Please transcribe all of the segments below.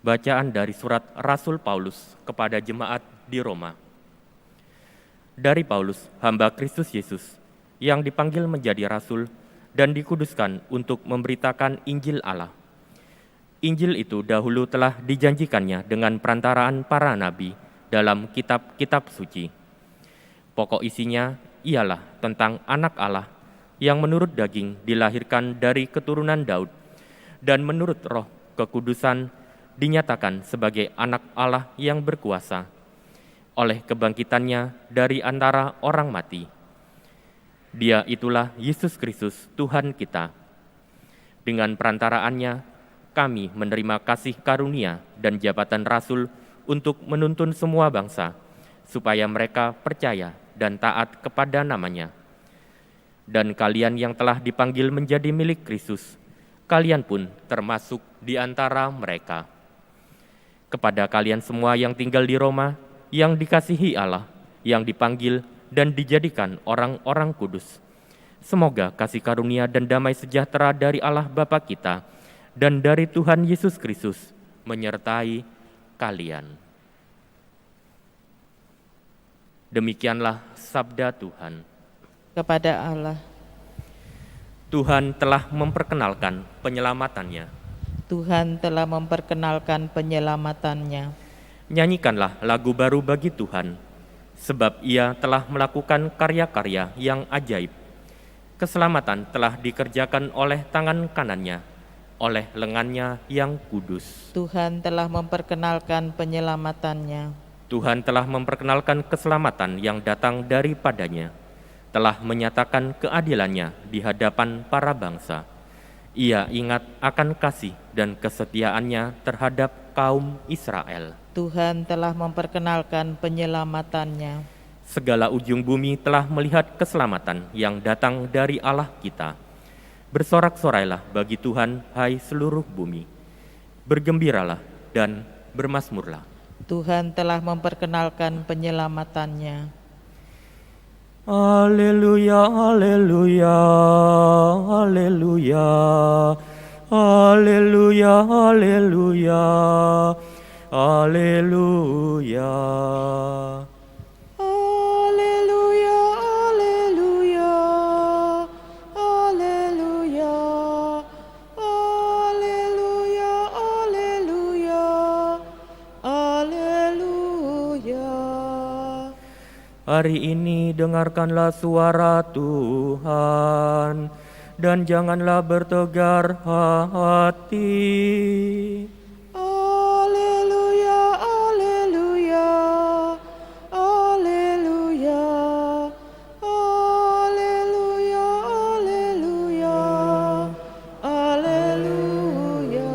Bacaan dari surat Rasul Paulus kepada jemaat di Roma. Dari Paulus, hamba Kristus Yesus, yang dipanggil menjadi rasul dan dikuduskan untuk memberitakan Injil Allah. Injil itu dahulu telah dijanjikannya dengan perantaraan para nabi dalam kitab-kitab suci. Pokok isinya ialah tentang anak Allah yang menurut daging dilahirkan dari keturunan Daud dan menurut roh kekudusan dinyatakan sebagai anak Allah yang berkuasa oleh kebangkitannya dari antara orang mati. Dia itulah Yesus Kristus Tuhan kita. Dengan perantaraannya kami menerima kasih karunia dan jabatan rasul untuk menuntun semua bangsa supaya mereka percaya dan taat kepada namanya. Dan kalian yang telah dipanggil menjadi milik Kristus, kalian pun termasuk di antara mereka. Kepada kalian semua yang tinggal di Roma, yang dikasihi Allah, yang dipanggil dan dijadikan orang-orang kudus. Semoga kasih karunia dan damai sejahtera dari Allah Bapa kita dan dari Tuhan Yesus Kristus menyertai kalian. Demikianlah sabda Tuhan. Kepada Allah, Tuhan telah memperkenalkan penyelamatannya. Tuhan telah memperkenalkan penyelamatannya. Nyanyikanlah lagu baru bagi Tuhan, sebab Ia telah melakukan karya-karya yang ajaib. Keselamatan telah dikerjakan oleh tangan kanannya, oleh lengannya yang kudus. Tuhan telah memperkenalkan penyelamatannya. Tuhan telah memperkenalkan keselamatan yang datang daripadanya, telah menyatakan keadilannya di hadapan para bangsa. Ia ingat akan kasih dan kesetiaannya terhadap kaum Israel. Tuhan telah memperkenalkan penyelamatannya. Segala ujung bumi telah melihat keselamatan yang datang dari Allah kita. Bersorak-sorailah bagi Tuhan, hai seluruh bumi. Bergembiralah dan bermasmurlah. Tuhan telah memperkenalkan penyelamatannya. Haleluya, haleluya, haleluya, haleluya, haleluya, haleluya. Haleluya, haleluya, haleluya, haleluya, haleluya, haleluya. Hari ini dengarkanlah suara Tuhan dan janganlah bertegar hati. Haleluya, haleluya, haleluya, haleluya, haleluya, haleluya.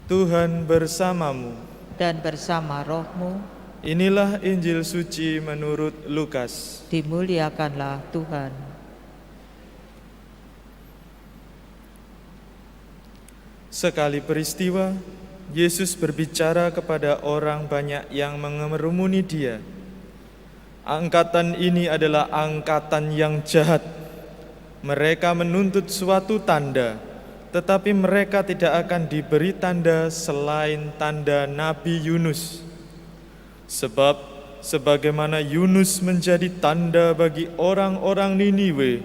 Tuhan bersamamu. Dan bersama rohmu, Inilah Injil suci menurut Lukas. dimuliakanlah Tuhan. Sekali peristiwa, Yesus berbicara kepada orang banyak yang mengerumuni Dia. Angkatan ini adalah angkatan yang jahat. Mereka menuntut suatu tanda, tetapi mereka tidak akan diberi tanda selain tanda Nabi Yunus. Sebab sebagaimana Yunus menjadi tanda bagi orang-orang Niniwe,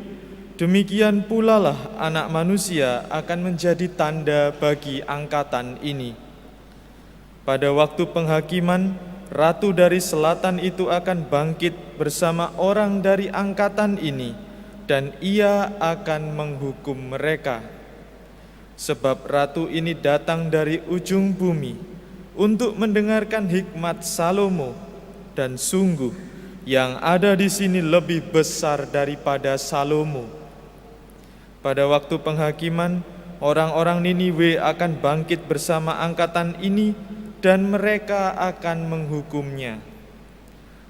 demikian pula lah Anak Manusia akan menjadi tanda bagi angkatan ini. Pada waktu penghakiman, ratu dari selatan itu akan bangkit bersama orang dari angkatan ini, dan ia akan menghukum mereka. Sebab ratu ini datang dari ujung bumi untuk mendengarkan hikmat Salomo, dan sungguh yang ada di sini lebih besar daripada Salomo. Pada waktu penghakiman, orang-orang Niniwe akan bangkit bersama angkatan ini dan mereka akan menghukumnya.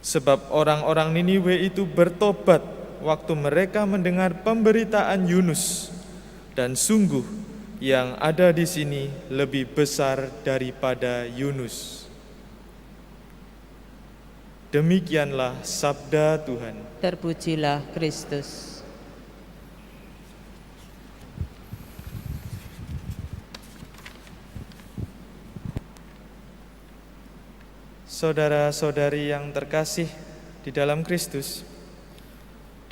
Sebab orang-orang Niniwe itu bertobat waktu mereka mendengar pemberitaan Yunus, dan sungguh yang ada di sini lebih besar daripada Yunus. Demikianlah sabda Tuhan. Terpujilah Kristus. Saudara-saudari yang terkasih di dalam Kristus,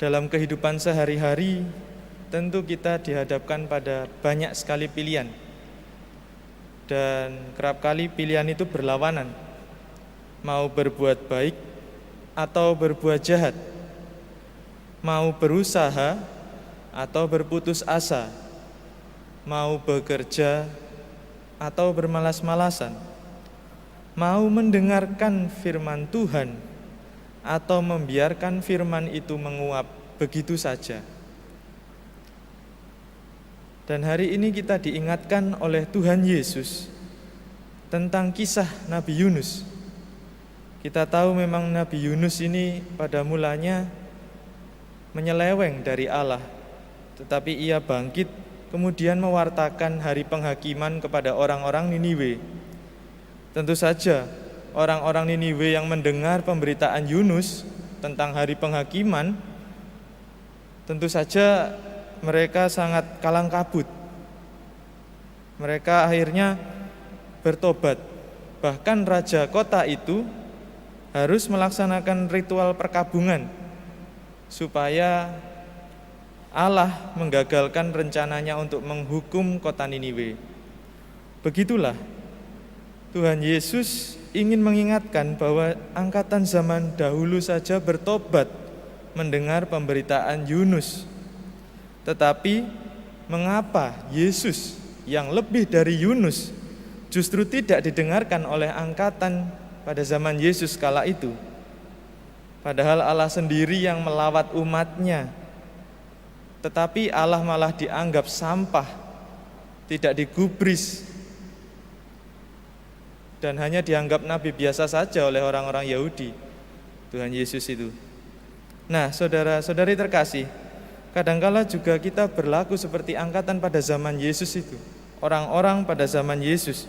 dalam kehidupan sehari-hari tentu kita dihadapkan pada banyak sekali pilihan. Dan kerap kali pilihan itu berlawanan, mau berbuat baik atau berbuat jahat, mau berusaha atau berputus asa, mau bekerja atau bermalas-malasan, mau mendengarkan firman Tuhan atau membiarkan firman itu menguap begitu saja. Dan hari ini kita diingatkan oleh Tuhan Yesus tentang kisah Nabi Yunus. Kita tahu memang Nabi Yunus ini pada mulanya menyeleweng dari Allah, tetapi ia bangkit kemudian mewartakan hari penghakiman kepada orang-orang Niniwe. Tentu saja orang-orang Niniwe yang mendengar pemberitaan Yunus tentang hari penghakiman, tentu saja mereka sangat kalang kabut. Mereka akhirnya bertobat. Bahkan raja kota itu harus melaksanakan ritual perkabungan supaya Allah menggagalkan rencananya untuk menghukum kota Niniwe. Begitulah Tuhan Yesus ingin mengingatkan bahwa angkatan zaman dahulu saja bertobat mendengar pemberitaan Yunus. Tetapi mengapa Yesus yang lebih dari Yunus justru tidak didengarkan oleh angkatan pada zaman Yesus kala itu? Padahal Allah sendiri yang melawat umatnya, tetapi Allah malah dianggap sampah, tidak digubris, dan hanya dianggap nabi biasa saja oleh orang-orang Yahudi. Tuhan Yesus itu. Nah, saudara-saudari terkasih, kadangkala juga kita berlaku seperti angkatan pada zaman Yesus itu. Orang-orang pada zaman Yesus,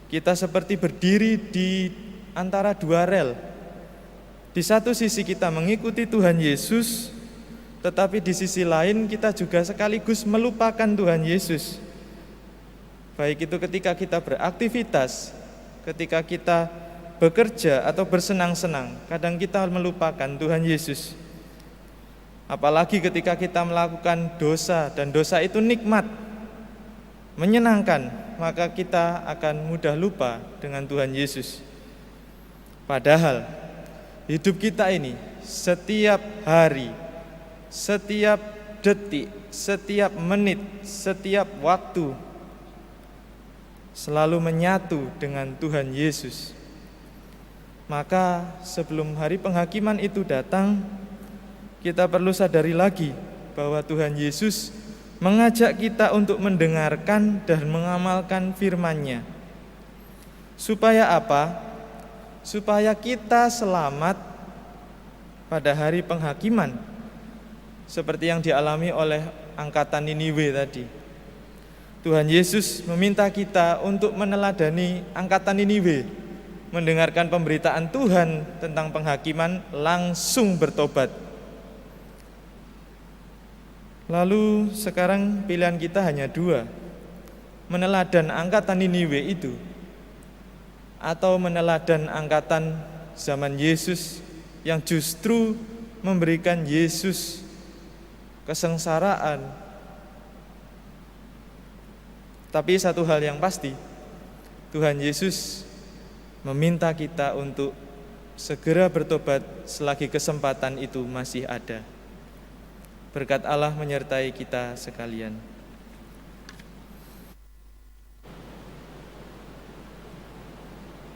kita seperti berdiri di antara dua rel. Di satu sisi kita mengikuti Tuhan Yesus, tetapi di sisi lain kita juga sekaligus melupakan Tuhan Yesus. Baik itu ketika kita beraktivitas, ketika kita bekerja atau bersenang-senang, kadang kita melupakan Tuhan Yesus. Apalagi ketika kita melakukan dosa dan dosa itu nikmat, menyenangkan, maka kita akan mudah lupa dengan Tuhan Yesus. Padahal hidup kita ini setiap hari, setiap detik, setiap menit, setiap waktu selalu menyatu dengan Tuhan Yesus. Maka sebelum hari penghakiman itu datang, kita perlu sadari lagi bahwa Tuhan Yesus mengajak kita untuk mendengarkan dan mengamalkan firman-Nya. Supaya apa? Supaya kita selamat pada hari penghakiman, seperti yang dialami oleh angkatan Niniwe tadi. Tuhan Yesus meminta kita untuk meneladani angkatan Niniwe, mendengarkan pemberitaan Tuhan tentang penghakiman, langsung bertobat. Lalu sekarang pilihan kita hanya dua, meneladan angkatan Niniwe itu, atau meneladan angkatan zaman Yesus yang justru memberikan Yesus kesengsaraan. Tapi satu hal yang pasti, Tuhan Yesus meminta kita untuk segera bertobat selagi kesempatan itu masih ada. Berkat Allah menyertai kita sekalian.